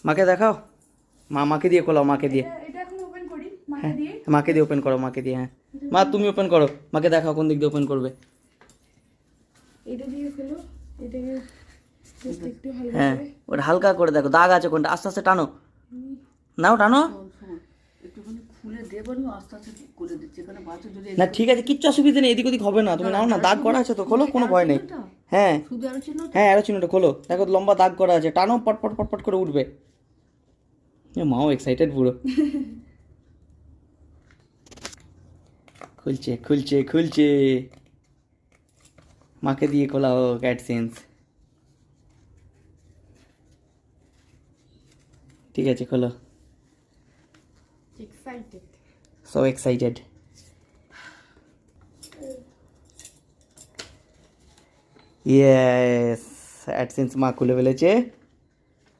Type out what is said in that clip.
মাকে দেখাও, মাকে দিয়ে খোলাও, মাকে দিয়ে। এটা এখন ওপেন করি মাকে হ্যাঁ দিয়ে। মাকে দিয়ে ওপেন করো, মাকে দিয়ে। হ্যাঁ মা তুমি ওপেন করো, মাকে দেখাও কোন দিক দিয়ে ওপেন করবে। এটা দিয়ে খোলো, এটাকে জাস্ট একটু হালকা হ্যাঁ করে। ওটা হালকা করে দেখো, দাগ আছে কোনটা, আস্তে আস্তে টানো, নাও টানো। একটুখানি খুলে দেবো না, আস্তে আস্তে করে দিচ্ছি, এখানে বাচ্চা যদি না ঠিক আছে, কিচ্ছু অসুবিধা নেই, এদিক ওদিক হবে না, তুমি নাও না, দাগ করা আছে তো, খোলো, কোনো ভয় নেই। হ্যাঁ শুধু আরো চিহ্ন। হ্যাঁ আরো চিহ্নটা খোলো, দেখো লম্বা দাগ করা আছে, টানো, পটপট পটপট করে উঠবে। মাও এক্সাইটেড পুরো। খুলছে খুলছে খুলছে, মাকে দিয়ে খোলাও অ্যাডসেন্স। ঠিক আছে খোলো। Excited. So excited. Yes, AdSense মা খুলে ফেলেছে।